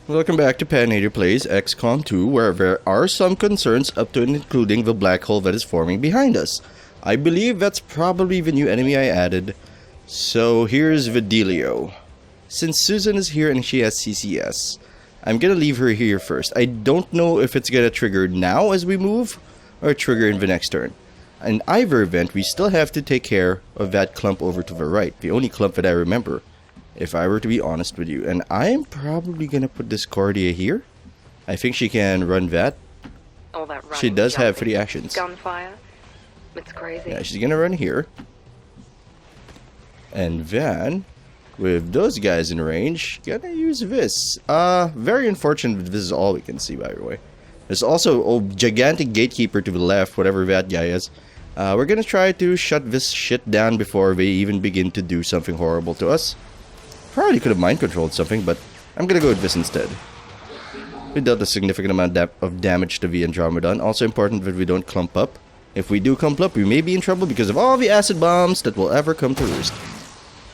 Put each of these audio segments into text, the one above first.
Welcome back to Patinator Plays XCOM 2, where there are some concerns up to and including the black hole that is forming behind us. I believe that's probably the new enemy I added. So here's the dealio. Since Susan is here and she has CCS, I'm gonna leave her here first. I don't know if it's gonna trigger now as we move, or trigger in the next turn. In either event, we still have to take care of that clump over to the right, the only clump that I remember, if I were to be honest with you. And I'm probably gonna put Discordia here. I think she can run that. All that running, She does have jumping, 3 actions. Gunfire. It's crazy. Yeah, she's gonna run here. And then, with those guys in range, gonna use this. Very unfortunate this is all we can see, by the way. There's also a gigantic gatekeeper to the left, whatever that guy is. We're gonna try to shut this shit down before they even begin to do something horrible to us. Probably could have mind controlled something, but I'm gonna go with this instead. We dealt a significant amount of damage to the Andromedon. Also important that we don't clump up. If we do clump up, we may be in trouble because of all the acid bombs that will ever come to roost.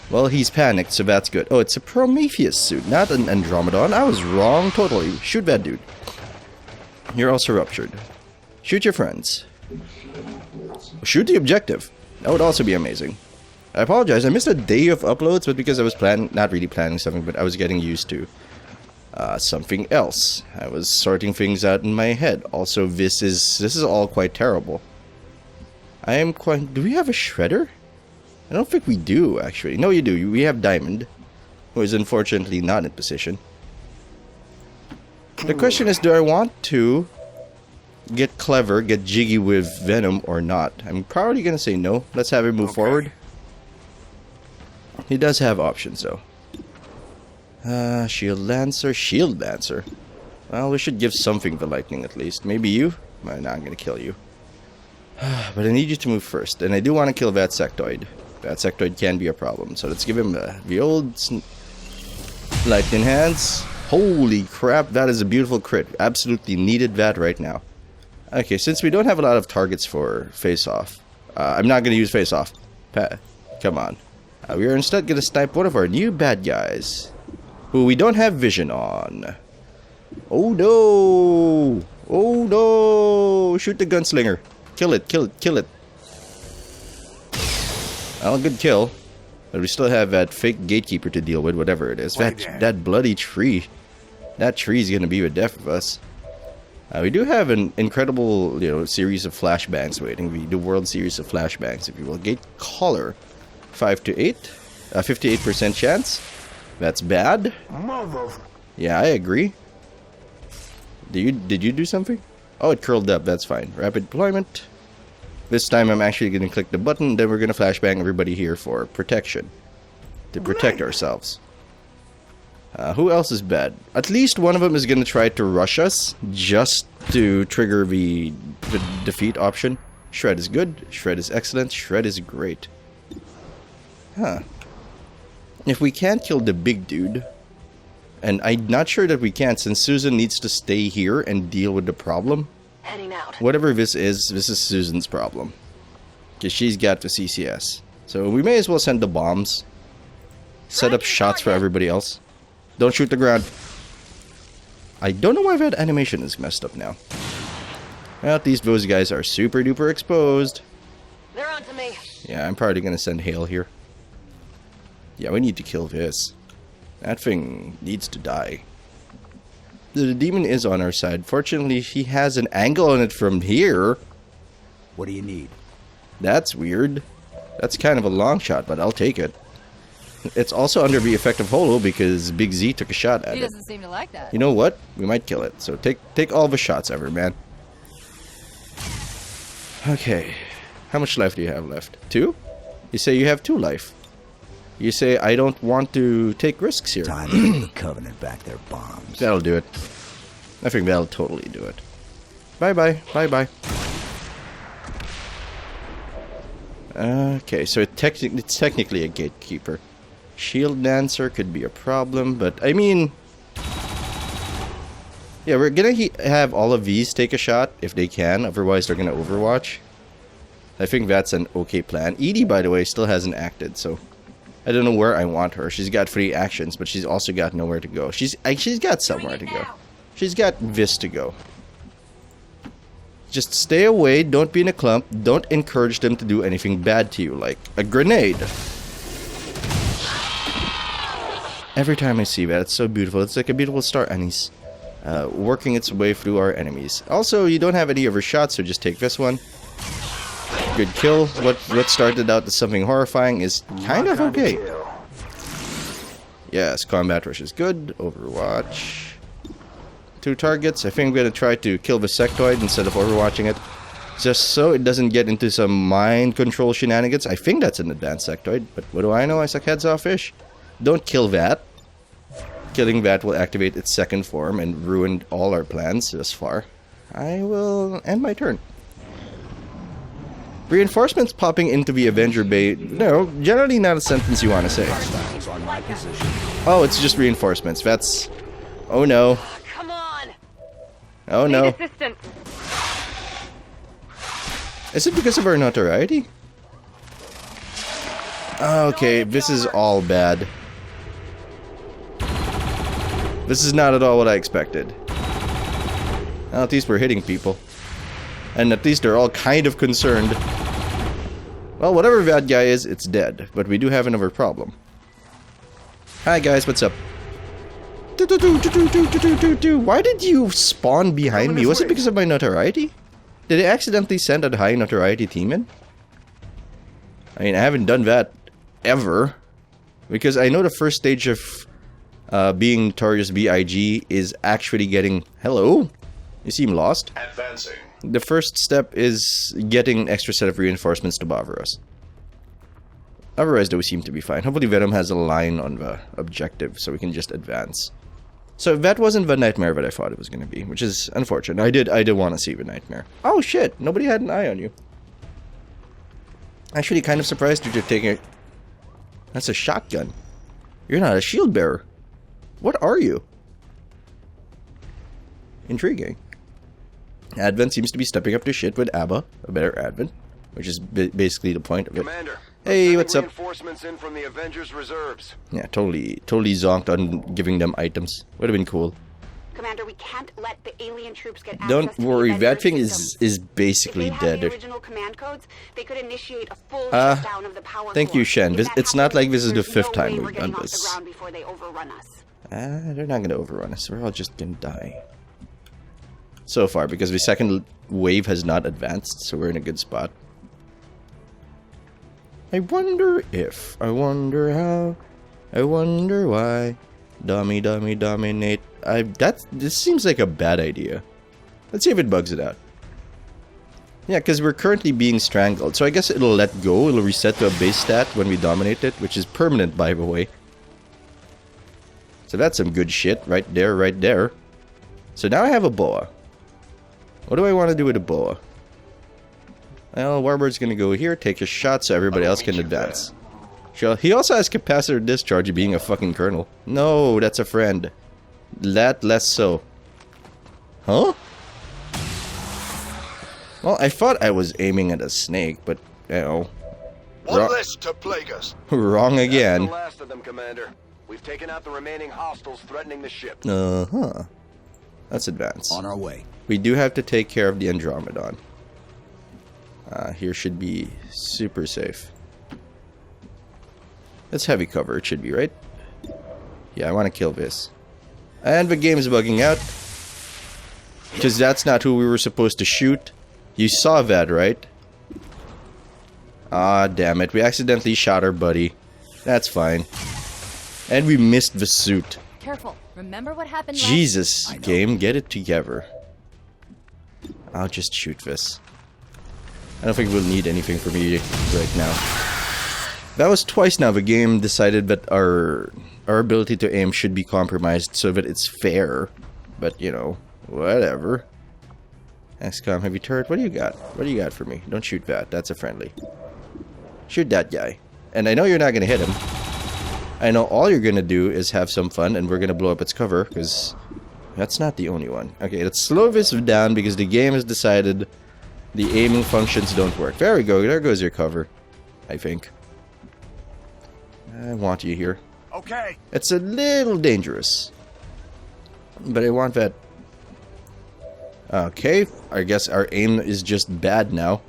Well, he's panicked, so that's good. Oh, it's a Prometheus suit, not an Andromedon. I was wrong totally. Shoot that dude. You're also ruptured. Shoot your friends. Shoot the objective. That would also be amazing. I apologize, I missed a day of uploads, but because I was not really planning something, but I was getting used to something else. I was sorting things out in my head. Also, this is all quite terrible. Do we have a shredder? I don't think we do, actually. No, you do. We have Diamond, who is unfortunately not in position. The question is, do I want to get clever, get jiggy with Venom or not? I'm probably going to say no. Let's have him move forward. He does have options, though. Shield Lancer. Well, we should give something the lightning at least. Maybe you? Well, no, I'm gonna kill you. But I need you to move first, and I do want to kill that sectoid. That sectoid can be a problem, so let's give him the old lightning hands. Holy crap, that is a beautiful crit. Absolutely needed that right now. Okay, since we don't have a lot of targets for face-off, I'm not gonna use face-off. Come on. We are instead going to snipe one of our new bad guys, who we don't have vision on. Oh no! Oh no! Shoot the gunslinger. Kill it, kill it, kill it. Well, good kill. But we still have that fake gatekeeper to deal with, whatever it is. That bloody tree. That tree is going to be the death of us. We do have an incredible, series of flashbangs waiting. The World Series of Flashbangs, if you will. Gate Caller. 5 to 8, 58% chance. That's bad. Yeah, I agree. Did you do something? Oh, it curled up. That's fine. Rapid deployment. This time I'm actually going to click the button. Then we're going to flashbang everybody here for protection, to protect ourselves. Who else is bad? At least one of them is going to try to rush us just to trigger the defeat option. Shred is good. Shred is excellent. Shred is great. Huh. If we can't kill the big dude, and I'm not sure that we can since Susan needs to stay here and deal with the problem. Heading out. Whatever this is Susan's problem. Because she's got the CCS. So we may as well send the bombs. Set up shots for everybody else. Don't shoot the ground. I don't know why that animation is messed up now. Well, at least those guys are super duper exposed. They're on to me. Yeah, I'm probably going to send Hale here. Yeah, we need to kill this. That thing needs to die. The demon is on our side. Fortunately, he has an angle on it from here. What do you need? That's weird. That's kind of a long shot, but I'll take it. It's also under the effect of Holo because Big Z took a shot at it. He doesn't seem to like that. You know what? We might kill it. So take all the shots ever, man. Okay. How much life do you have left? 2? You say you have 2 life. You say, I don't want to take risks here. Time to get the Covenant back their bombs. That'll do it. I think that'll totally do it. Bye-bye. Bye-bye. Okay, so it's technically a gatekeeper. Shield Lancer could be a problem, but I mean... Yeah, we're gonna have all of these take a shot if they can, otherwise they're gonna overwatch. I think that's an okay plan. Edie, by the way, still hasn't acted, so... I don't know where I want her. She's got 3 actions, but she's also got nowhere to go. She's got somewhere to go. She's got this to go. Just stay away, don't be in a clump, don't encourage them to do anything bad to you, like a grenade. Every time I see that, it's so beautiful. It's like a beautiful star anise working its way through our enemies. Also, you don't have any other shots, so just take this one. Good kill. What started out as something horrifying is kind of okay. Yes, combat rush is good. Overwatch. 2 targets. I think I'm going to try to kill the sectoid instead of overwatching it. Just so it doesn't get into some mind control shenanigans. I think that's an advanced sectoid, but what do I know? I suck heads off fish. Don't kill that. Killing that will activate its second form and ruin all our plans thus far. I will end my turn. Reinforcements popping into the Avenger Bay. No, generally not a sentence you want to say. Oh, it's just reinforcements. That's... Oh no. Come on. Oh no. Need assistance. Is it because of our notoriety? Okay, this is all bad. This is not at all what I expected. Well, at least we're hitting people. And at least they're all kind of concerned. Well, whatever that guy is, it's dead. But we do have another problem. Hi guys, what's up? Why did you spawn behind me? Was it because of my notoriety? Did I accidentally send a high notoriety team in? I mean, I haven't done that ever. Because I know the first stage of being Notorious BIG is actually getting... Hello? You seem lost. Advancing. The first step is getting an extra set of reinforcements to bother us. Otherwise, though, we seem to be fine. Hopefully Venom has a line on the objective, so we can just advance. So that wasn't the nightmare that I thought it was going to be, which is unfortunate. I did want to see the nightmare. Oh shit, nobody had an eye on you. Actually, kind of surprised that you're taking it. That's a shotgun. You're not a shield bearer. What are you? Intriguing. Advent seems to be stepping up to shit with ABBA, a better Advent, which is basically the point of it. Commander, hey, what's up? Reinforcements in from the Avengers reserves. Yeah, totally zonked on giving them items. Would have been cool. Commander, we can't let the alien troops get access Don't to the worry, Avenger that thing systems. is basically If they have dead. the original command codes, they could initiate a full shutdown of the power Thank you, core. Shen. If This, that it's not like this is the happens, 5th there's time no way we've we're done getting off the this. ground before they overrun us. They're not gonna overrun us. We're all just gonna die. So far, because the second wave has not advanced, so we're in a good spot. I wonder if, I wonder how, I wonder why. Dummy, dummy, dominate. This seems like a bad idea. Let's see if it bugs it out. Yeah, because we're currently being strangled, so I guess it'll let go. It'll reset to a base stat when we dominate it, which is permanent, by the way. So that's some good shit right there, right there. So now I have a boa. What do I want to do with a boa? Well, Warbird's gonna go here, take a shot so everybody else can advance. Sure. He also has capacitor discharge, being a fucking colonel. No, that's a friend. That less so. Huh? Well, I thought I was aiming at a snake, but, you know. One less to plague us. Wrong again. That's the last of them, Commander. We've taken out the remaining hostiles threatening the ship. Uh-huh. Let's advance. On our way. We do have to take care of the Andromedon. Here should be super safe. That's heavy cover, it should be, right? Yeah, I want to kill this. And the game's bugging out. Because that's not who we were supposed to shoot. You saw that, right? Ah, damn it. We accidentally shot our buddy. That's fine. And we missed the suit. Careful. Remember what happened Jesus, game, get it together. I'll just shoot this. I don't think we'll need anything from me right now. That was twice now the game decided that our ability to aim should be compromised so that it's fair. But, you know, whatever. XCOM heavy turret, what do you got? What do you got for me? Don't shoot that, that's a friendly. Shoot that guy. And I know you're not gonna hit him. I know all you're gonna do is have some fun and we're gonna blow up its cover, because that's not the only one. Okay, let's slow this down because the game has decided the aiming functions don't work. There we go, there goes your cover. I think. I want you here. Okay. It's a little dangerous. But I want that. Okay, I guess our aim is just bad now.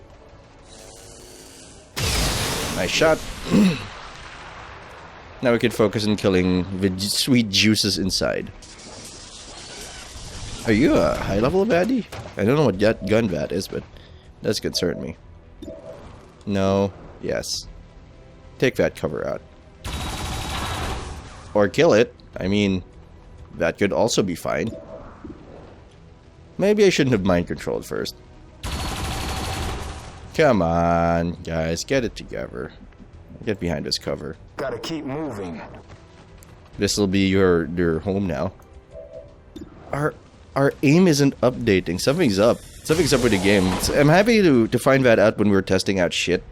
Nice shot. Now we can focus on killing the sweet juices inside. Are you a high level baddie? I don't know what gun that is, but does concern me. No. Yes. Take that cover out. Or kill it. I mean, that could also be fine. Maybe I shouldn't have mind controlled first. Come on, guys, get it together. Get behind this cover. Gotta keep moving. This will be your home now. Our aim isn't updating. Something's up. Something's up with the game. I'm happy to find that out when we were testing out shit.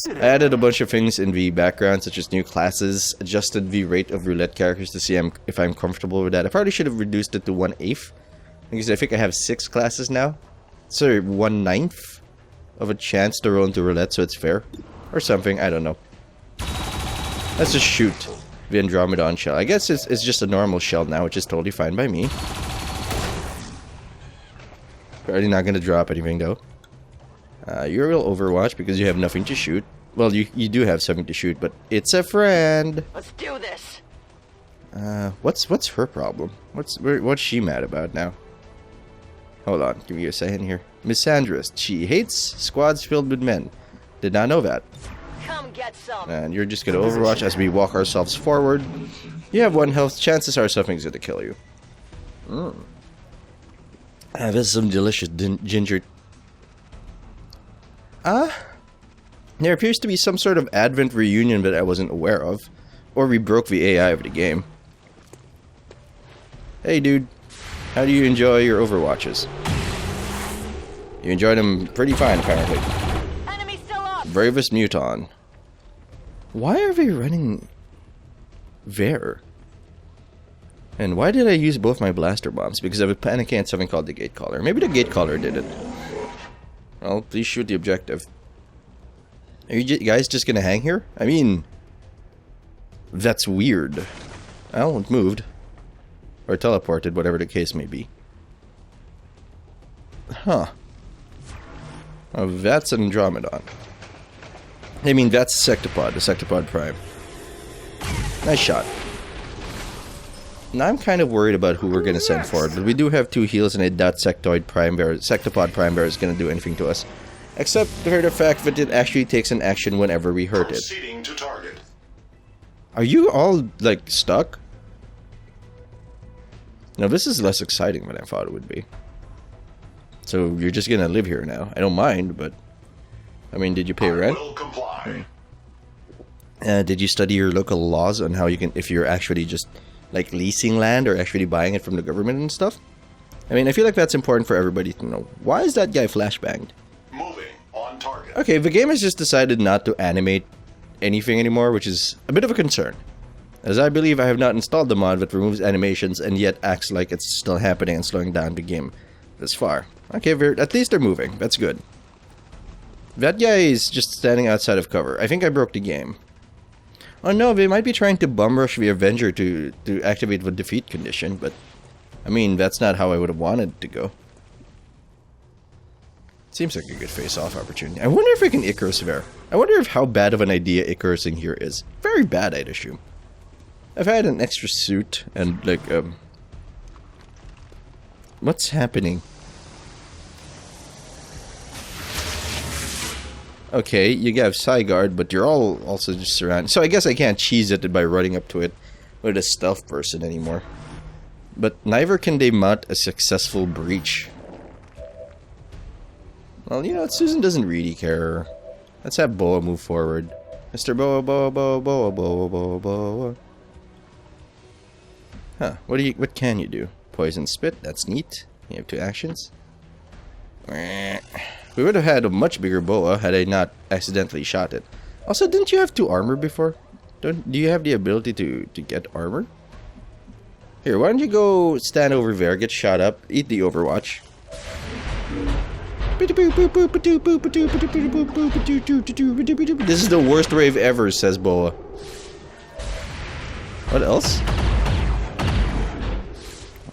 I added a bunch of things in the background, such as new classes, adjusted the rate of roulette characters to see if I'm comfortable with that. I probably should have reduced it to 1/8. Because I think I have 6 classes now. So 1/9 of a chance to roll into roulette, so it's fair. Or something, I don't know. Let's just shoot the Andromedon shell. I guess it's just a normal shell now, which is totally fine by me. Probably not gonna drop anything though. You're a real Overwatch because you have nothing to shoot. Well, you do have something to shoot, but it's a friend. Let's do this. What's her problem? What's she mad about now? Hold on, give me a second here. Misandrist. She hates squads filled with men. Did not know that. Come get some. And you're just gonna Overwatch as we walk ourselves forward. You have 1 health. Chances are something's gonna kill you. This is some delicious ginger. There appears to be some sort of Advent reunion that I wasn't aware of. Or we broke the AI of the game. Hey dude, how do you enjoy your Overwatches? You enjoy them pretty fine apparently. Enemy still up. Bravest Muton. Why are they running there? And why did I use both my blaster bombs? Because I was panicking at something called the Gatecaller. Maybe the Gatecaller did it. Well, please shoot the objective. Are you guys just gonna hang here? I mean, that's weird. Well, it moved. Or teleported, whatever the case may be. Huh. Oh, that's an Andromedon. I mean, that's Sectopod, the Sectopod Prime. Nice shot. Now I'm kind of worried about who we're gonna send forward, but we do have 2 heals and a Sectopod Prime Bear is gonna do anything to us. Except for the fact that it actually takes an action whenever we hurt it. To target. Are you all, like, stuck? No, this is less exciting than I thought it would be. So you're just gonna live here now. I don't mind, but... I mean, did you pay rent? Will comply. Did you study your local laws on how you can... if you're actually just, like, leasing land or actually buying it from the government and stuff? I mean, I feel like that's important for everybody to know. Why is that guy flashbanged? Moving on target. Okay, the game has just decided not to animate anything anymore, which is a bit of a concern. As I believe I have not installed the mod that removes animations and yet acts like it's still happening and slowing down the game this far. Okay, at least they're moving. That's good. That guy is just standing outside of cover. I think I broke the game. Oh no, they might be trying to bum rush the Avenger to activate the defeat condition, but... I mean, that's not how I would have wanted it to go. Seems like a good face-off opportunity. I wonder if I can Icarus there. I wonder if how bad of an idea Icarusing here is. Very bad, I'd assume. I've had an extra suit and, like, what's happening? Okay, you have Psyguard, but you're all also just surrounded. So I guess I can't cheese it by running up to it with a stealth person anymore. But neither can they mount a successful breach. Well, you know, Susan doesn't really care. Let's have Boa move forward. Mr. Boa, Boa, Boa, Boa, Boa, Boa, Boa. Huh, what can you do? Poison Spit, that's neat. You have 2 actions. We would have had a much bigger boa had I not accidentally shot it. Also, didn't you have 2 armor before? Do you have the ability to get armor? Here, why don't you go stand over there, get shot up, eat the Overwatch. This is the worst wave ever, says Boa. What else?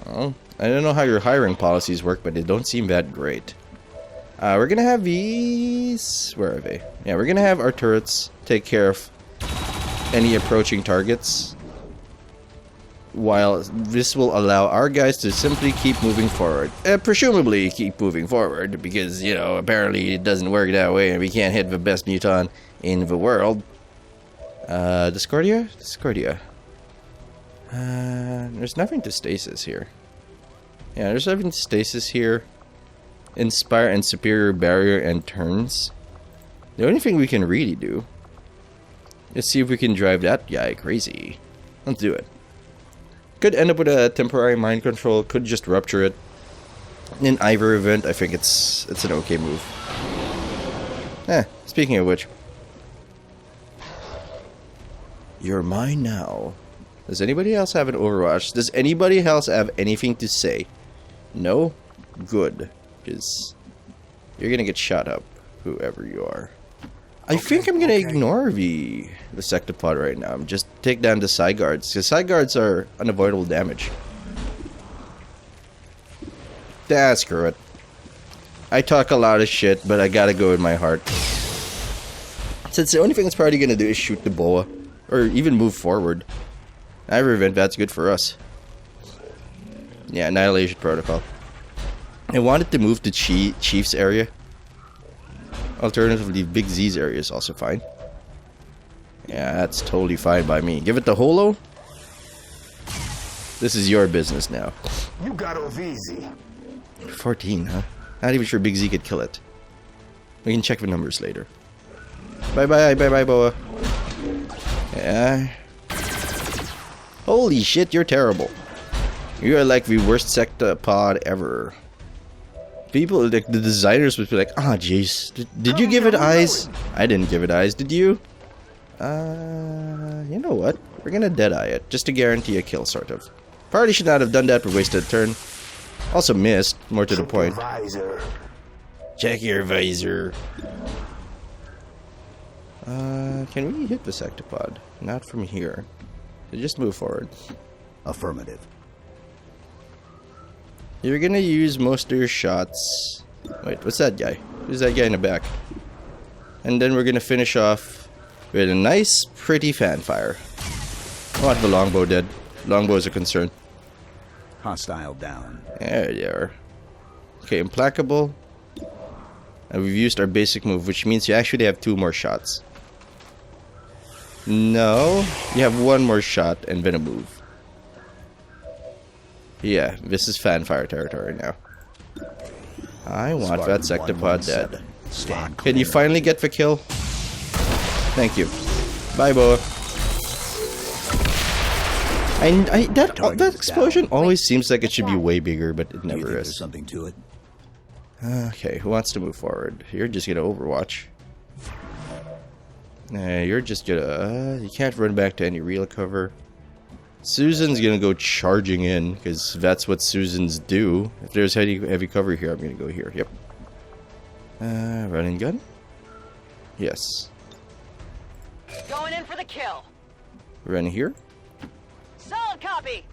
Oh, I don't know how your hiring policies work, but they don't seem that great. We're gonna have these... Where are they? Yeah, we're gonna have our turrets take care of any approaching targets, while this will allow our guys to simply keep moving forward. Presumably keep moving forward, because, you know, apparently it doesn't work that way and we can't hit the best muton in the world. Discordia? Discordia. There's nothing to stasis here. Yeah, there's nothing to stasis here. Inspire and superior barrier and turns. The only thing we can really do is see if we can drive that guy crazy. Let's do it. Could end up with a temporary mind control, could just rupture it. In either event, I think it's an okay move. Speaking of which. You're mine now. Does anybody else have an Overwatch? Does anybody else have anything to say? No? Good. Because you're gonna get shot up, whoever you are. I think I'm gonna ignore the sectopod right now. Just take down the side guards, because side guards are unavoidable damage. Screw it. I talk a lot of shit, but I gotta go with my heart. Since the only thing it's probably gonna do is shoot the boa, or even move forward. Either event, that's good for us. Yeah, Annihilation Protocol. I wanted to move to Chief's area. Alternatively, Big Z's area is also fine. Yeah, that's totally fine by me. Give it the holo. This is your business now. You got off easy. 14, huh? Not even sure Big Z could kill it. We can check the numbers later. Bye-bye, bye-bye, Boa. Yeah. Holy shit, you're terrible. You are like the worst sectopod ever. People, like the designers would be like, ah, jeez, did you give it eyes? I didn't give it eyes, did you? You know what? We're gonna deadeye it, just to guarantee a kill, sort of. Probably should not have done that, but wasted a turn. Also missed, more to the point. Check your visor. Can we hit the sectopod? Not from here. Just move forward. Affirmative. You're gonna use most of your shots. Wait, what's that guy? Who's that guy in the back? And then we're gonna finish off with a nice, pretty fanfire. I want the longbow dead. Longbows are concerned. Hostile down. There they are. Okay, implacable. And we've used our basic move, which means you actually have 2 more shots. No, you have 1 more shot and then a move. Yeah, this is fanfire territory now. I want that sectopod dead. Can you finally get the kill? Thank you. Bye, Boa. That explosion always seems like it should be way bigger, but it never is. There's something to it. Okay, who wants to move forward? You're just gonna Overwatch. You're just gonna... you can't run back to any real cover. Susan's gonna go charging in, because that's what Susans do. If there's heavy cover here, I'm gonna go here. Yep. Running gun? Yes. Going in for the kill. Run here? Solid copy.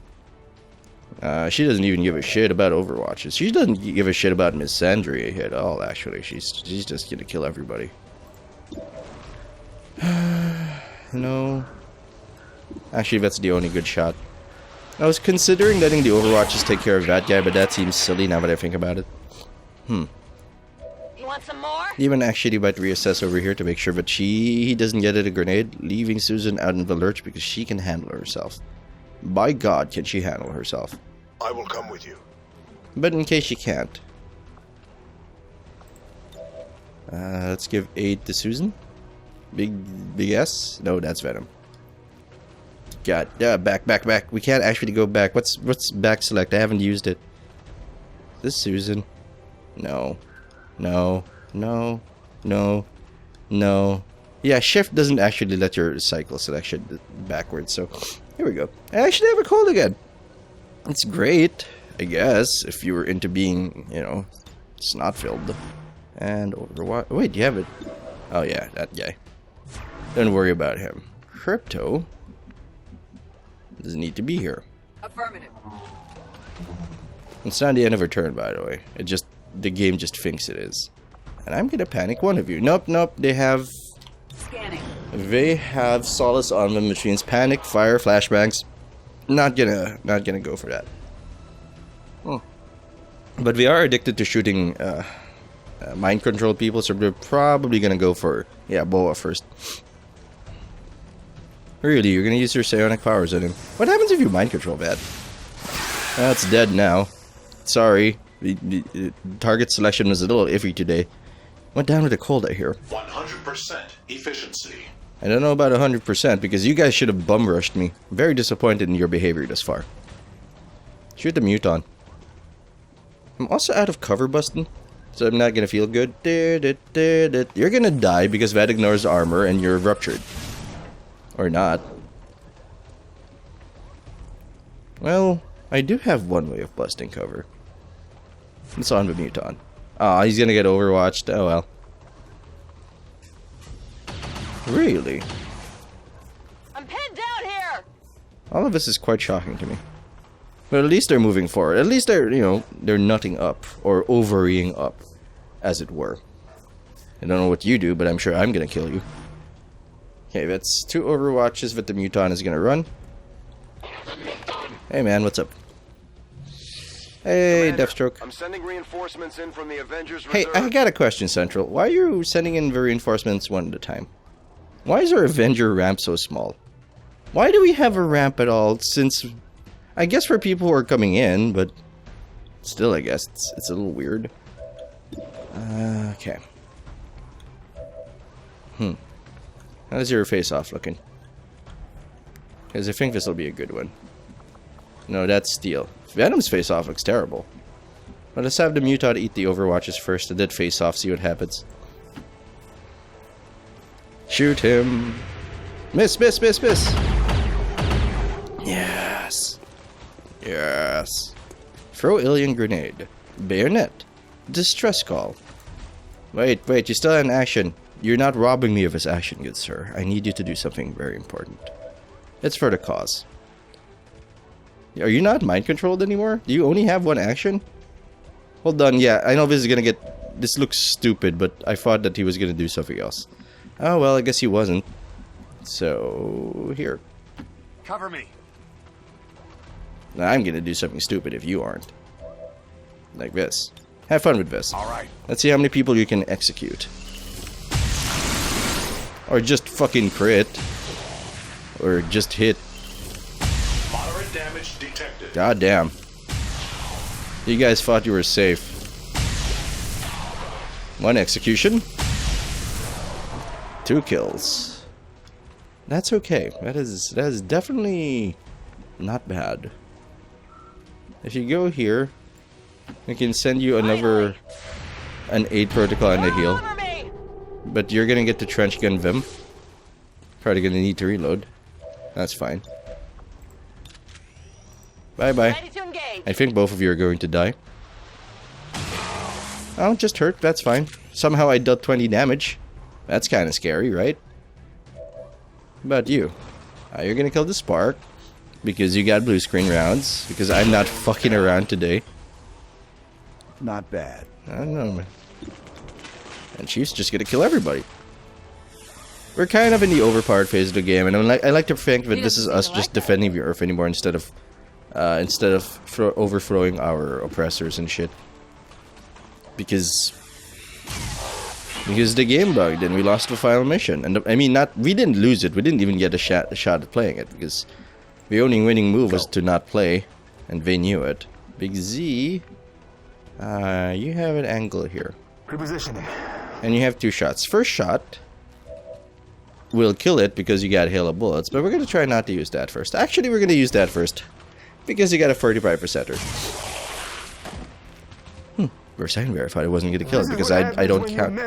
She doesn't even give a shit about Overwatches. She doesn't give a shit about Miss Sandria at all, actually. She's just gonna kill everybody. No. Actually, that's the only good shot. I was considering letting the Overwatches take care of that guy, but that seems silly now that I think about it. You want some more? Even actually about to reassess over here to make sure that he doesn't get a grenade, leaving Susan out in the lurch because she can handle herself. By God, can she handle herself. I will come with you. But in case she can't. Let's give aid to Susan. Big S? No, that's Venom. God, yeah, back. We can't actually go back. What's back select? I haven't used it. This Susan? No. Yeah, shift doesn't actually let your cycle selection backwards, so here we go. I actually have a cold again. It's great, I guess, if you were into being, you know, snot filled. And Overwatch. Wait, you have it. Oh yeah, that guy. Don't worry about him. Crypto. Doesn't need to be here. Affirmative. It's not the end of her turn, by the way. The game just thinks it is. And I'm gonna panic one of you. Nope, nope. They have solace on them, which means panic, fire, flashbangs. Not gonna go for that. But we are addicted to shooting mind control people, so we're probably gonna go for Boa first. Really, you're gonna use your psionic powers on him? What happens if you mind control that? That's dead now. Sorry, the target selection was a little iffy today. Went down with a cold, I hear. 100% efficiency. I don't know about 100% because you guys should have bum rushed me. I'm very disappointed in your behavior thus far. Shoot the Muton. I'm also out of cover, Bustin', so I'm not gonna feel good. You're gonna die because that ignores armor and you're ruptured. Or not. Well, I do have one way of busting cover. It's on the Muton. Aw, he's gonna get overwatched. Oh well. Really? I'm pinned down here! All of this is quite shocking to me. But at least they're moving forward. At least they're, they're nutting up. Or ovarying up, as it were. I don't know what you do, but I'm sure I'm gonna kill you. Okay, that's 2 overwatches that the Muton is gonna run. Hey man, what's up? Hey, Commander, Deathstroke. I'm sending reinforcements in from the Avengers Hey, Reserve. I got a question, Central. Why are you sending in the reinforcements one at a time? Why is our Avenger ramp so small? Why do we have a ramp at all, since... I guess for people who are coming in, but... Still, I guess, it's a little weird. Okay. How's your face-off looking? Because I think this will be a good one. No, that's Steel. Venom's face-off looks terrible. But let's have the Muton eat the Overwatches first, and then face-off, see what happens. Shoot him! Miss, miss, miss, miss! Yes! Yes! Throw alien grenade. Bayonet. Distress call. Wait, you still have an action. You're not robbing me of this action, good sir. I need you to do something very important. It's for the cause. Are you not mind controlled anymore? Do you only have one action? Hold on, yeah, I know this is gonna get... This looks stupid, but I thought that he was gonna do something else. Oh, well, I guess he wasn't. So... here. Cover me. Now, I'm gonna do something stupid if you aren't. Like this. Have fun with this. All right. Let's see how many people you can execute. Or just fucking crit. Or just hit. Moderate damage detected. God damn. You guys thought you were safe. 1 execution. 2 kills. That's okay. That is definitely not bad. If you go here, we can send you an aid protocol and a heal. Cover me! But you're gonna get the trench gun Vim. Probably gonna need to reload. That's fine. Bye bye. Ready to engage. I think both of you are going to die. Oh, just hurt. That's fine. Somehow I dealt 20 damage. That's kind of scary, right? But you. You're gonna kill the Spark. Because you got blue screen rounds. Because I'm not fucking around today. Not bad. I don't know, man. And she's just gonna kill everybody. We're kind of in the overpowered phase of the game, and I like to think that this is us just defending the Earth anymore instead of overthrowing our oppressors and shit. Because the game bugged and we lost the final mission, and I mean, we didn't lose it. We didn't even get a shot at playing it because the only winning move was to not play, and they knew it. Big Z, you have an angle here. Repositioning. And you have 2 shots. First shot will kill it because you got hail of bullets, but we're going to try not to use that first. Actually, we're going to use that first because you got a 35%er. First I verified I wasn't going to kill it because I don't count.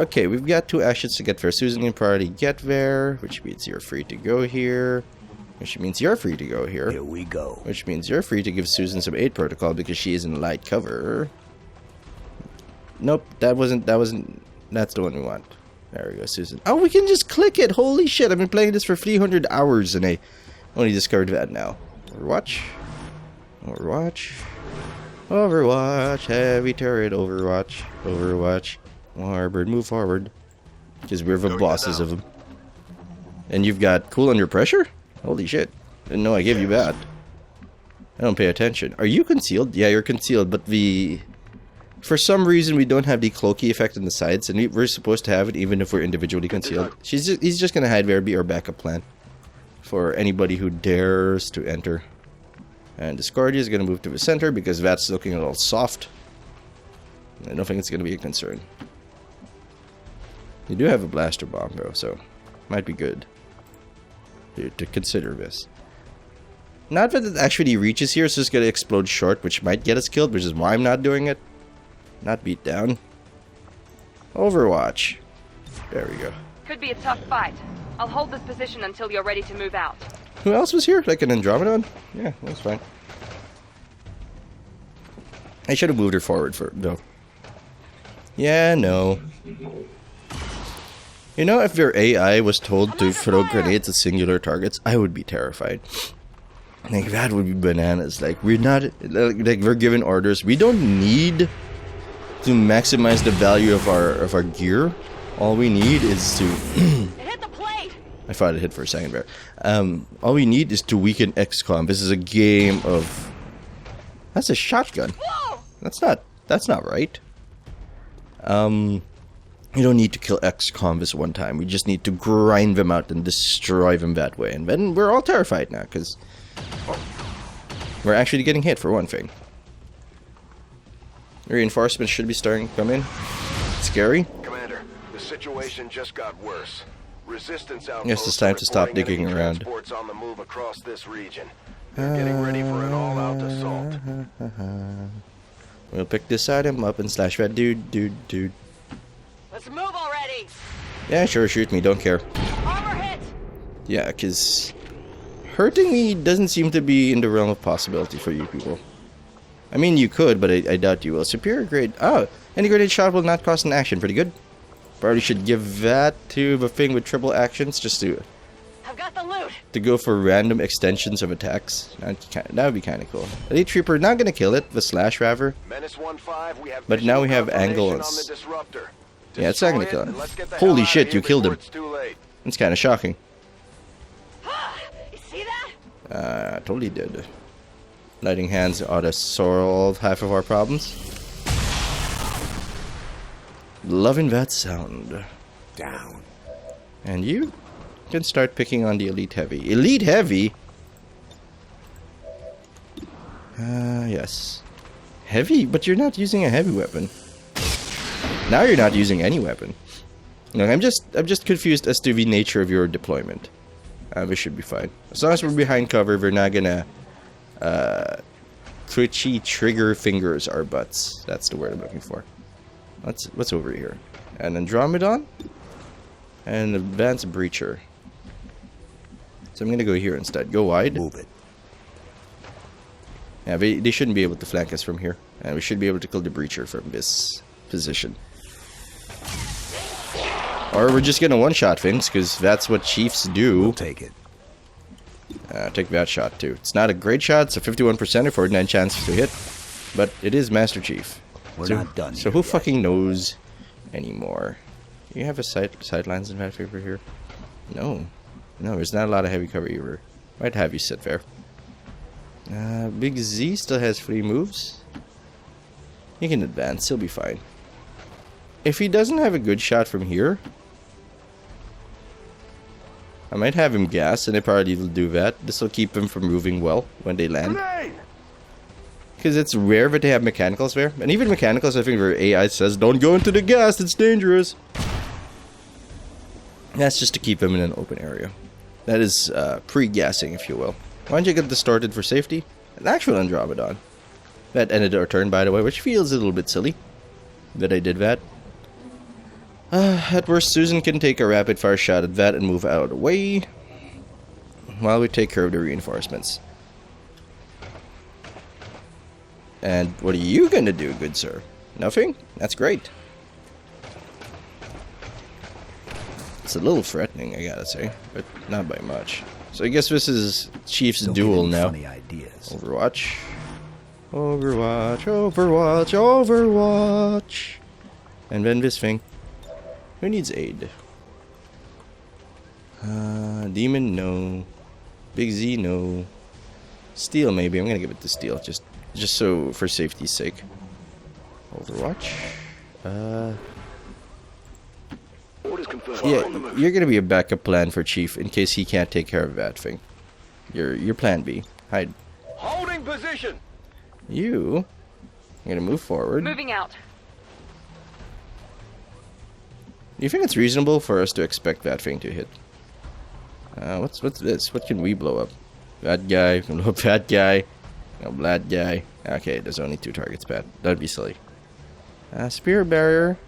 Okay, we've got 2 actions to get there. Susan can priority get there, which means you're free to go here. Which means you're free to go here. Here we go. Which means you're free to give Susan some aid protocol because she is in light cover. Nope, that's the one we want. There we go, Susan. Oh, we can just click it. Holy shit, I've been playing this for 300 hours and I Only discovered that now. Overwatch. Overwatch. Overwatch. Heavy turret. Overwatch. Overwatch. Warbird, move forward. Because we're the bosses of them. And you've got cool under pressure? Holy shit. Didn't know I gave you that. I don't pay attention. Are you concealed? Yeah, you're concealed, but the... For some reason, we don't have the cloaky effect on the sides, and we're supposed to have it even if we're individually concealed. He's just gonna hide there, be our backup plan. For anybody who dares to enter. And Discordia is gonna move to the center because that's looking a little soft. I don't think it's gonna be a concern. You do have a blaster bomb, though, so might be good to consider this. Not that it actually reaches here, it's just gonna explode short, which might get us killed, which is why I'm not doing it. Not beat down. Overwatch. There we go. Could be a tough fight. I'll hold this position until you're ready to move out. Who else was here? Like an Andromedon? Yeah, that's fine. I should have moved her forward for though. Yeah, no. You know, if their AI was told to throw grenades at singular targets, I would be terrified. Like, that would be bananas. Like, we're not... Like, we're given orders. We don't need to maximize the value of our gear. All we need is to... It hit the plate! I thought it hit for a second there. All we need is to weaken XCOM. This is a game of... That's a shotgun. Whoa! That's not right. You don't need to kill XCOM this one time. We just need to grind them out and destroy them that way. And then we're all terrified now, because we're actually getting hit for one thing. Reinforcements should be starting to come in. Scary. Commander, the situation just got worse. Resistance outposts Yes, it's time to stop digging around. Transports on the move across this region. They're getting ready for an all-out assault. We'll pick this item up and slash that dude. Let's move already! Yeah, sure, shoot me, don't care. Armor hit! Yeah, because hurting me doesn't seem to be in the realm of possibility for you people. I mean, you could, but I doubt you will. Superior grade. Oh, any grenade shot will not cost an action. Pretty good. Probably should give that to the thing with triple actions just I've got the loot! to go for random extensions of attacks. That would be kind of cool. Elite Trooper, not gonna kill it, the slash rather. Menace 1-5, we have But now we have confirmation angles. on the disruptor. Yeah, it's not gonna Destroy kill it, him. and let's get the Holy hell out shit, of you here killed before him. it's too late. It's kind of shocking. You see that? Totally did. Lighting hands ought to solve half of our problems. Loving that sound. Down. And you can start picking on the Elite Heavy. Elite Heavy? Yes. Heavy? But you're not using a heavy weapon. Now you're not using any weapon. Look, I'm just confused as to the nature of your deployment. We should be fine. As long as we're behind cover, we're not gonna twitchy trigger fingers our butts. That's the word I'm looking for. What's over here? An Andromedon? And an Advanced Breacher. So I'm gonna go here instead. Go wide. Move it. Yeah, they shouldn't be able to flank us from here. And we should be able to kill the Breacher from this position. Or we're just gonna one-shot things, because that's what Chiefs do. We'll take it. Take that shot too. It's not a great shot. It's a 51% or 49 chance to hit. But it is Master Chief. We're not done So here who yet. fucking knows anymore? You have a sidelines in that favor here? No. No, there's not a lot of heavy cover either. Might have you sit there. Big Z still has free moves. He can advance. He'll be fine. If he doesn't have a good shot from here, I might have him gas, and I probably will do that. This will keep him from moving well when they land. Because it's rare that they have mechanicals there. And even mechanicals, I think their AI says, don't go into the gas, it's dangerous. That's just to keep them in an open area. That is pre-gassing, if you will. Why don't you get distorted for safety? An actual Andromedon. That ended our turn, by the way, which feels a little bit silly that I did that. At worst, Susan can take a rapid-fire shot at that and move out of the way while we take care of the reinforcements. And what are you gonna do, good sir? Nothing? That's great. It's a little threatening, I gotta say, but not by much. So I guess this is Chief's Don't get duel any now. funny ideas. Overwatch. Overwatch, Overwatch, Overwatch. And then this thing. Who needs aid? Demon, no. Big Z, no. Steel, maybe. I'm gonna give it to Steel, just so for safety's sake. Overwatch. Yeah, you're gonna be a backup plan for Chief in case he can't take care of that thing. Your plan B. Hide. Holding position. You. I'm gonna move forward. Moving out. Do you think it's reasonable for us to expect that thing to hit? What's this? What can we blow up? Bad guy. We can blow up that guy. No, bad guy. Okay, there's only 2 targets, Pat. That'd be silly. Spear barrier.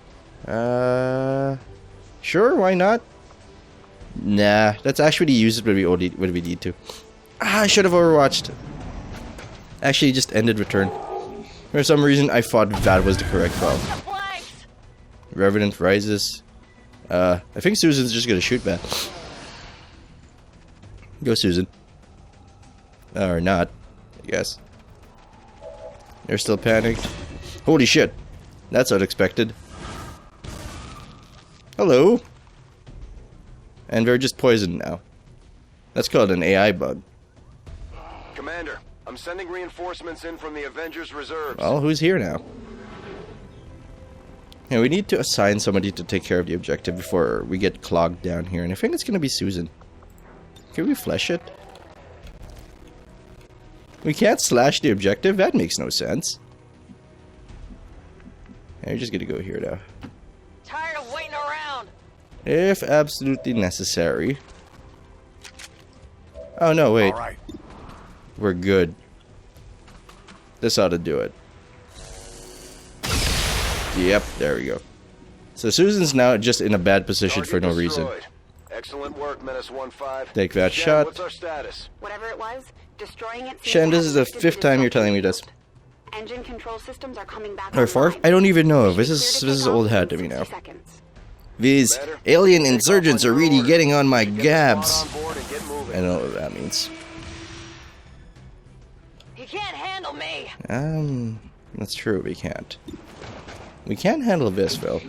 Sure, why not? Nah, let's actually use it when we need to. I should have overwatched. Actually, just ended return. For some reason, I thought that was the correct call. Revenant rises. I think Susan's just gonna shoot back. Go, Susan. Or not, I guess. They're still panicked. Holy shit. That's unexpected. Hello. And they're just poisoned now. That's called an AI bug. Commander, I'm sending reinforcements in from the Avengers reserves. Well, who's here now? Yeah, we need to assign somebody to take care of the objective before we get clogged down here. And I think it's gonna be Susan. Can we flesh it? We can't slash the objective? That makes no sense. Yeah, we're just gonna go here now. Tired of waiting around. If absolutely necessary. Oh no, wait. All right. We're good. This ought to do it. Yep, there we go. So Susan's now just in a bad position for no reason. Excellent work, Menace 1-5. Take that Shen, shot. What's our status? Whatever it was, destroying it. Shen, this is the 5th time you're telling me this. Engine control systems are coming back. Or 4th? I don't even know. This is old hat to me now. These alien insurgents are really getting on my gabs. I don't know what that means. He can't handle me. That's true, we can't. We can't handle this, though.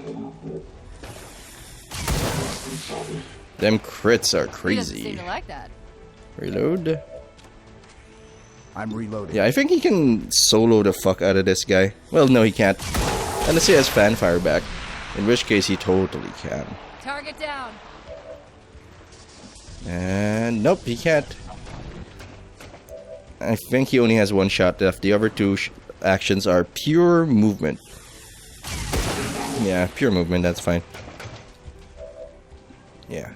Them crits are He doesn't crazy. seem to like that. Reload. I'm reloading. Yeah, I think he can solo the fuck out of this guy. Well, no, he can't. Unless he has fanfire back. In which case, he totally can. Target down. And nope, he can't. I think he only has 1 shot left. The other 2 actions are pure movement. Yeah, pure movement, that's fine. Yeah.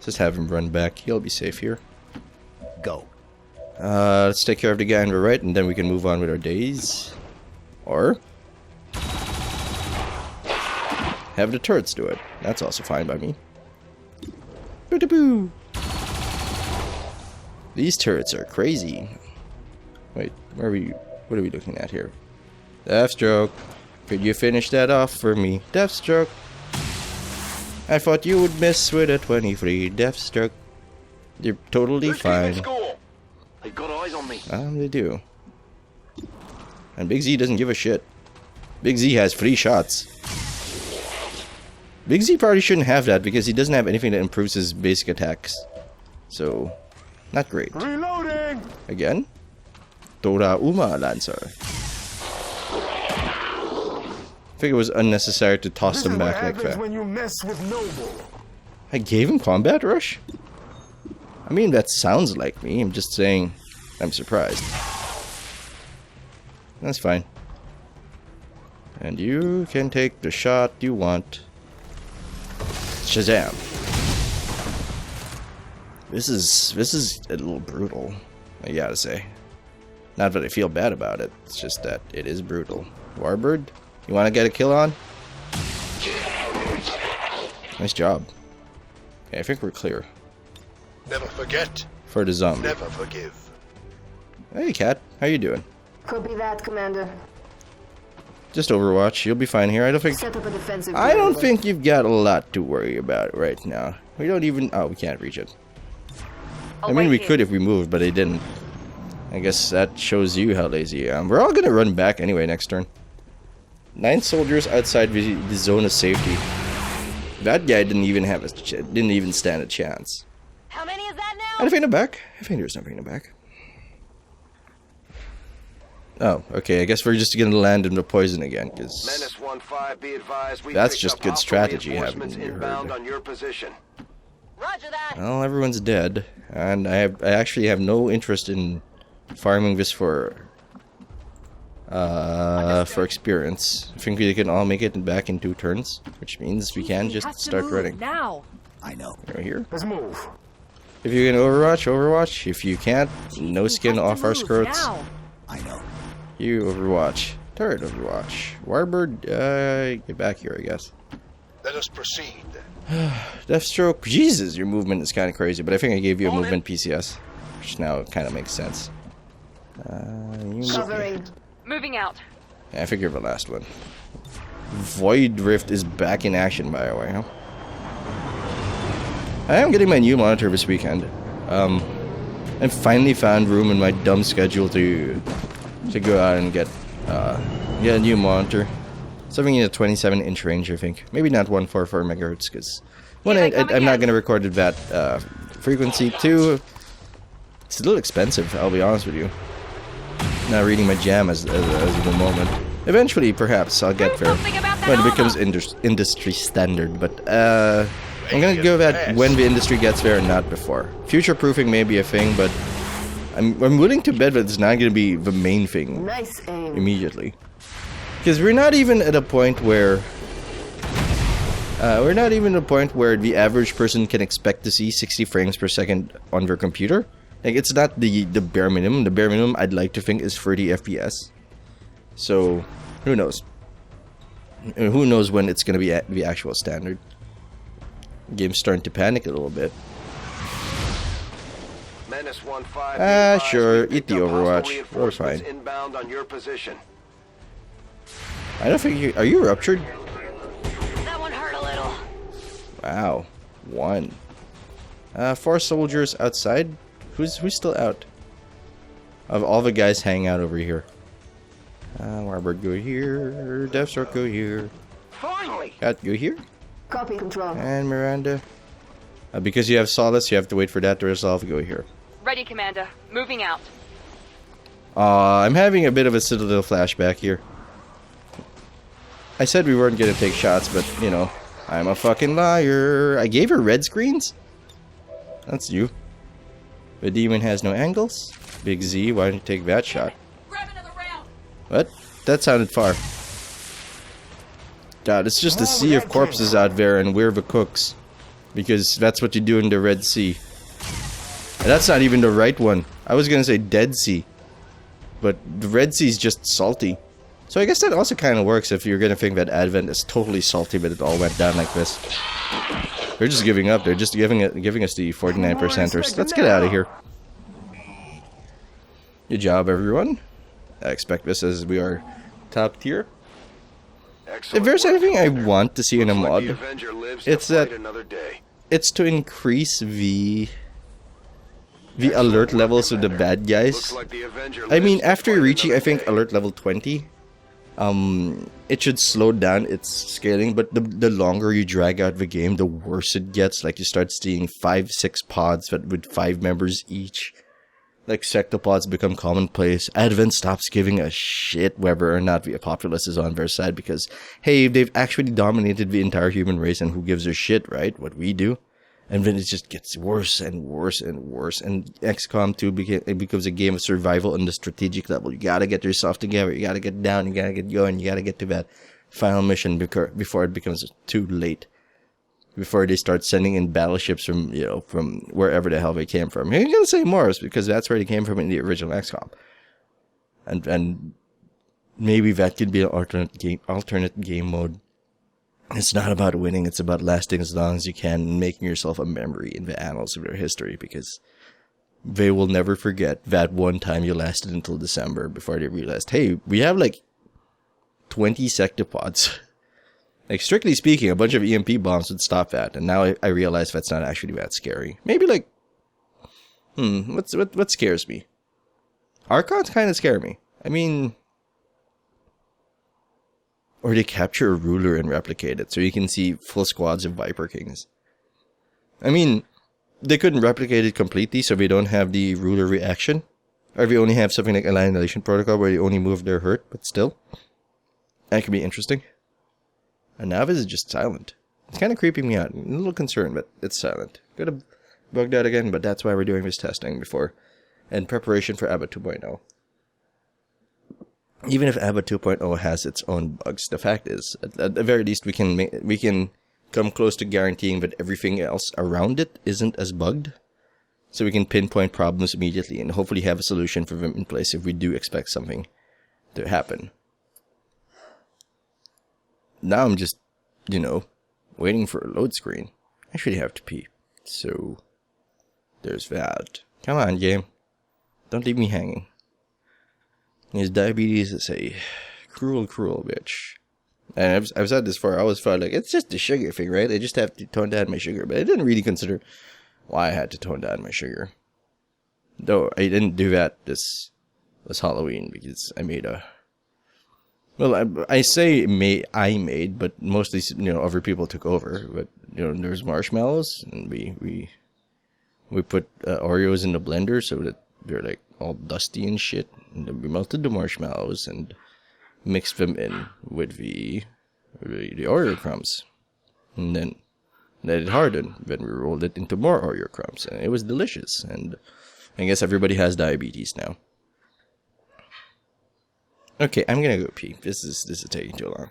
Just have him run back. He'll be safe here. Go. Let's take care of the guy on the right, and then we can move on with our days. Or have the turrets do it. That's also fine by me. Boo-da-boo. These turrets are crazy. Wait, where are we? What are we looking at here? Deathstroke. Could you finish that off for me? Deathstroke. I thought you would miss with a 23. Deathstroke. You're totally fine. They've got eyes on me. They do. And Big Z doesn't give a shit. Big Z has 3 shots. Big Z probably shouldn't have that because he doesn't have anything that improves his basic attacks. So, not great. Reloading. Again? Tora Uma Lancer. I think it was unnecessary to toss them back like that. When you mess with Noble. I gave him combat rush? I mean, that sounds like me. I'm just saying I'm surprised. That's fine. And you can take the shot you want. Shazam. This is a little brutal, I gotta say. Not that I feel bad about it, it's just that it is brutal. Warbird, you wanna get a kill on? Nice job. Okay, I think we're clear. Never forget, For the zombie. never forgive. Hey Cat, how you doing? Copy that, Commander. Just Overwatch, you'll be fine here. I don't Set up a defensive. think you've got a lot to worry about right now. We don't even we can't reach it. I'll I mean, wait we here. could if we moved, but they didn't. I guess that shows you how lazy I am. We're all gonna run back anyway next turn. 9 soldiers outside the zone of safety. That guy didn't even have didn't even stand a chance. How many is that now? And if ain't back, if ain't there's nothing back. Oh, okay. I guess we're just gonna land in the poison again, because Menace 1-5, be advised. We That's picked just up good hostile strategy, reinforcements haven't you inbound heard? on your position. Roger that. well, everyone's dead, and I actually have no interest in farming this for experience. I think we can all make it back in 2 turns, which means we can He just has to start move running. now. I know. Right here. Let's move. If you can Overwatch, Overwatch. If you can't, no He skin has to off our move skirts. now. I know. You Overwatch. Turret Overwatch. Warbird, get back here, I guess. Let us proceed. Deathstroke. Jesus, your movement is kind of crazy, but I think I gave you a movement PCS, which now kind of makes sense. Covering. Moving out. Yeah, I figured the last one. Void Rift is back in action, by the way. Huh? I am getting my new monitor this weekend. I finally found room in my dumb schedule to go out and get a new monitor. Something in the 27-inch range, I think. Maybe not 144 megahertz, because one, Here they come I'm not again. going to record at that frequency. 2, it's a little expensive, I'll be honest with you. Not reading my jam as of the moment. Eventually, perhaps, I'll get Do there something about that when it becomes armor. industry standard. But I'm going to go that when the industry gets there and not before. Future-proofing may be a thing, but I'm willing to bet that it's not going to be the main thing Nice aim. immediately. Because we're not even at a point where the average person can expect to see 60 frames per second on their computer. Like, it's not the bare minimum. The bare minimum, I'd like to think, is 30 FPS. So, who knows? And who knows when it's going to be the actual standard? Game's starting to panic a little bit. Menace 1-5. Sure, eat the Overwatch. We're fine. Inbound on your position. I don't think you... Are you ruptured? That one hurt a little. Wow. 1. 4 soldiers outside. Who's still out? Of all the guys hanging out over here. Warbird, go here. Deathstroke, go here. Finally! Cat, go here. Copy control. And Miranda. Because you have Solace, you have to wait for that to resolve. Go here. Ready, Commander. Moving out. I'm having a bit of a Citadel flashback here. I said we weren't gonna take shots, but, you know, I'm a fucking liar. I gave her red screens? That's you. The demon has no angles. Big Z, why don't you take that shot? Grab another round. What? That sounded far. God, it's just a sea of corpses out there, and we're the cooks. Because that's what you do in the Red Sea. And that's not even the right one. I was gonna say Dead Sea. But the Red Sea is just salty. So I guess that also kind of works if you're gonna think that Advent is totally salty, but it all went down like this. They're just giving up. They're just giving us the 49%ers. Let's get out of here. Good job, everyone. I expect this as we are top tier. Excellent If there's work, anything I Commander. want to see in a Looks like mod, the Avenger lives it's to fight that- another day. it's to increase the alert levels of the bad guys. Looks like the Avenger I mean, lives to after fight reaching, I another think, day. alert level 20, it should slow down its scaling, but the longer you drag out the game, the worse it gets. Like, you start seeing 5-6 pods that with 5 members each. Like, sectopods become commonplace. Advent stops giving a shit whether or not the populace is on their side, because, hey, they've actually dominated the entire human race, and who gives a shit, right? What we do. And then it just gets worse and worse and worse. And XCOM 2 becomes a game of survival on the strategic level. You gotta get yourself together. You gotta get down. You gotta get going. You gotta get to that final mission before it becomes too late. Before they start sending in battleships from, you know, from wherever the hell they came from. I'm gonna say Mars, because that's where they came from in the original XCOM. And maybe that could be an alternate game mode. It's not about winning, it's about lasting as long as you can and making yourself a memory in the annals of their history, because they will never forget that one time you lasted until December before they realized, hey, we have like 20 sectopods. Like, strictly speaking, a bunch of EMP bombs would stop that, and now I realize that's not actually that scary. Maybe like What scares me? Archons kind of scare me. I mean, or they capture a ruler and replicate it, so you can see full squads of Viper Kings. I mean, they couldn't replicate it completely, so we don't have the ruler reaction. Or we only have something like Annihilation Protocol where you only move their hurt, but still. That could be interesting. And Navis is just silent. It's kind of creeping me out. I'm a little concerned, but it's silent. Could have bugged out again, but that's why we're doing this testing before. In preparation for ABBA 2.0. Even if ABBA 2.0 has its own bugs, the fact is, at the very least, we can come close to guaranteeing that everything else around it isn't as bugged. So we can pinpoint problems immediately and hopefully have a solution for them in place if we do expect something to happen. Now I'm just, waiting for a load screen. I actually have to pee. So, there's that. Come on, game. Don't leave me hanging. His diabetes is a cruel, cruel bitch. And I've said this before. I always felt like it's just a sugar thing, right? I just have to tone down my sugar. But I didn't really consider why I had to tone down my sugar. Though I didn't do that this Halloween because I made a... Well, I say I made, but mostly, other people took over. But, there's marshmallows, and we put Oreos in the blender so that they're like all dusty and shit. And then we melted the marshmallows and mixed them in with the Oreo crumbs. And then let it harden. Then we rolled it into more Oreo crumbs. And it was delicious. And I guess everybody has diabetes now. Okay, I'm gonna go pee. This is taking too long.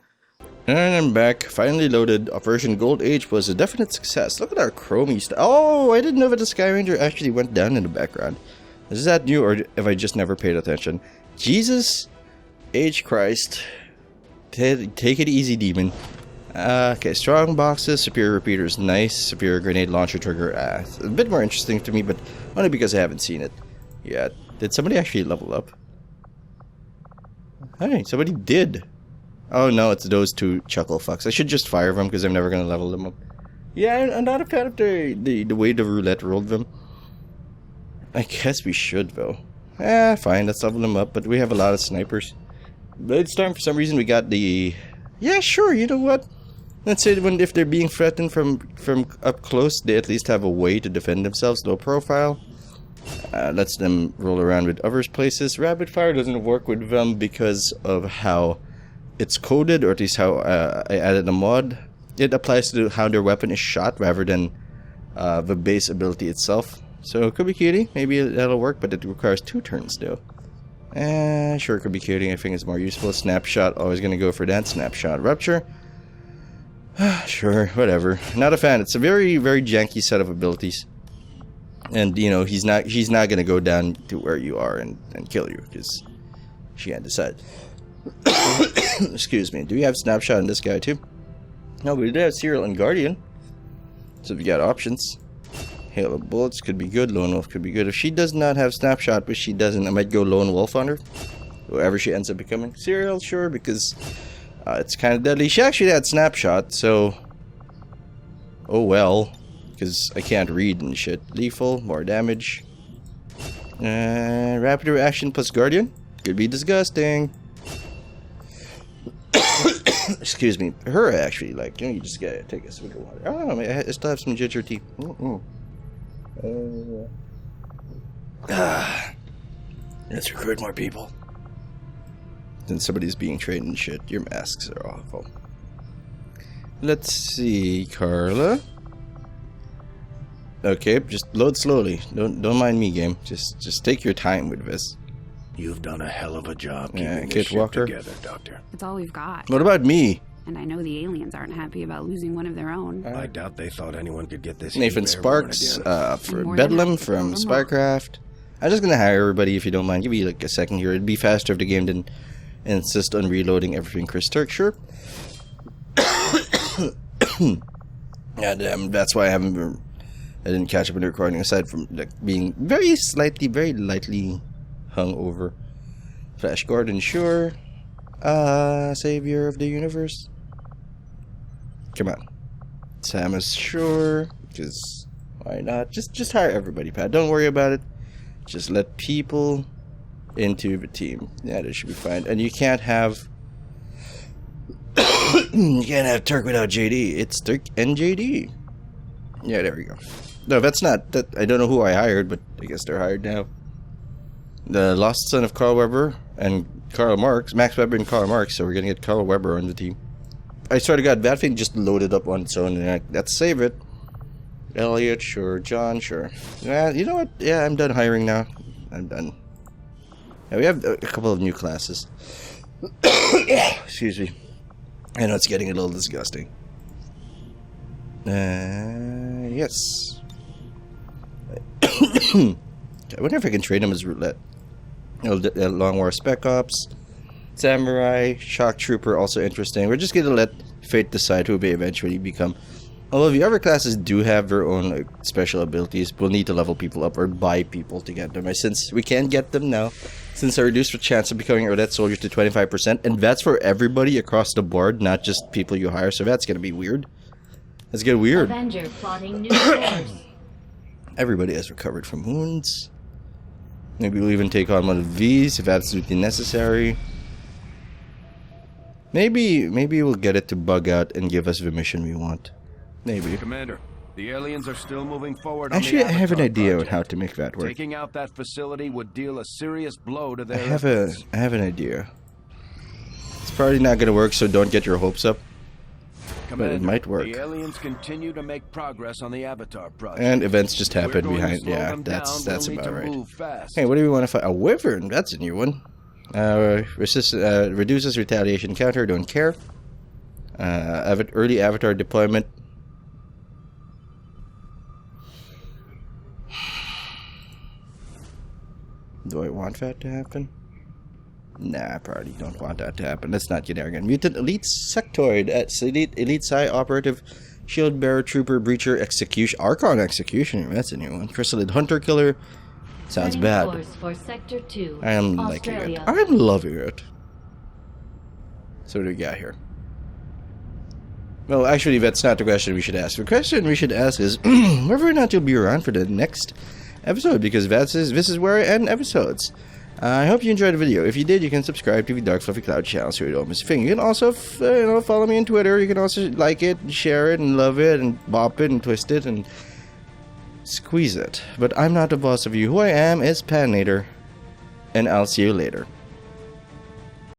And I'm back. Finally loaded. Operation Gold Age was a definite success. Look at our chromie stuff. Oh, I didn't know that the Sky Ranger actually went down in the background. Is that new, or have I just never paid attention? Jesus H. Christ. Take it easy, demon. Okay, strong boxes, superior repeaters, nice. Superior grenade launcher trigger, a bit more interesting to me, but only because I haven't seen it yet. Did somebody actually level up? Hey, somebody did. Oh no, it's those two chuckle fucks. I should just fire them because I'm never gonna level them up. Yeah, I'm not a fan of the way the roulette rolled them. I guess we should though. Fine, let's level them up, but we have a lot of snipers. But it's time for some reason we got the... Yeah, sure, you know what? Let's say if they're being threatened from up close, they at least have a way to defend themselves, low profile. Lets them roll around with others' places. Rapid fire doesn't work with them because of how it's coded, or at least how I added a mod. It applies to how their weapon is shot rather than the base ability itself. So it could be cutie, maybe that'll work, but it requires 2 turns though. Sure, it could be cutie, I think it's more useful. Snapshot, always gonna go for that. Snapshot rupture. Sure, whatever. Not a fan. It's a very, very janky set of abilities. And, she's not gonna go down to where you are and kill you, because she had decided. Excuse me. Do we have snapshot in this guy too? No, but we do have Serial and Guardian. So we got options. Hail of Bullets could be good. Lone Wolf could be good. If she does not have snapshot, but she doesn't, I might go Lone Wolf on her. Whoever she ends up becoming. Serial, sure, because it's kind of deadly. She actually had snapshot, so... Oh well. Because I can't read and shit. Lethal, more damage. Rapid reaction plus Guardian. Could be disgusting. Excuse me. Her actually, like, you just gotta take a swig of water. I don't know, I still have some ginger tea. Let's recruit more people. Then somebody's being trained and shit. Your masks are awful. Let's see, Carla. Okay, just load slowly. Don't mind me, game. Just take your time with this. You've done a hell of a job Yeah, keeping Kit this ship Walker. together, Doctor. It's all we've got. What about me? And I know the aliens aren't happy about losing one of their own. I doubt they thought anyone could get this. Nathan heat airborne Sparks, again. for More than Bedlam happy to from fill them all. Spycraft. I'm just gonna hire everybody if you don't mind. Give me like a second here. It'd be faster if the game didn't insist on reloading everything. Chris Turk, sure. Yeah, that's why I didn't catch up in the recording, aside from like being very lightly hungover. Flash Gordon, sure. Savior of the universe. Come on. Samus, sure. Because why not? Just hire everybody, Pat. Don't worry about it. Just let people into the team. Yeah, that should be fine. And you can't have you can't have Turk without JD. It's Turk and JD. Yeah, there we go. No, that's not that. I don't know who I hired, but I guess they're hired now. The lost son of Carl Weber and Karl Marx, Max Weber and Karl Marx. So we're gonna get Karl Weber on the team. I swear to God, that thing just loaded up on its own, and let's save it. Elliot, sure. John, sure. Yeah, you know what? Yeah, I'm done hiring now. I'm done. Yeah, we have a couple of new classes. Excuse me. I know it's getting a little disgusting. Yes. I wonder if I can trade him as roulette. Long War Spec Ops, Samurai, Shock Trooper, also interesting. We're just gonna let fate decide who they eventually become. Although the other classes do have their own special abilities, we'll need to level people up or buy people to get them. Since we can't get them now, since I reduced the chance of becoming a roulette soldier to 25%, and that's for everybody across the board, not just people you hire, so that's gonna be weird. That's gonna be weird. Avenger plotting new course. Everybody has recovered from wounds. Maybe we'll even take on one of these if absolutely necessary. Maybe we'll get it to bug out and give us the mission we want. Maybe. Commander, the aliens are still moving forward. Actually, on I the have an Avatar idea on project. how to make that work. Taking out that facility would deal a serious blow to I their have efforts. an idea. It's probably not gonna work, so don't get your hopes up. Commander, it might work. The aliens continue to make progress on the Avatar project. And events just We're happen going to behind. slow Yeah, them that's down. We'll need about to right. move fast. Hey, what do we want to fight? A wyvern. That's a new one. Reduces retaliation counter. Don't care. Early Avatar deployment. Do I want that to happen? Nah, I probably don't want that to happen. Let's not get arrogant. Mutant Elite Sectoid. Elite Psi Operative. Shield Bearer, Trooper, Breacher, Execution. Archon Executioner. That's a new one. Chrysalid Hunter Killer. Sounds bad. For Sector 2, I am liking it. I'm loving it. So what do we got here? Well, actually, that's not the question we should ask. The question we should ask is whether or not you'll be around for the next episode, because this is where I end episodes. I hope you enjoyed the video. If you did, you can subscribe to the Dark Fluffy Cloud channel so you don't miss a thing. You can also, follow me on Twitter. You can also like it, and share it, and love it, and bop it, and twist it, and squeeze it. But I'm not the boss of you. Who I am is Patinator, and I'll see you later.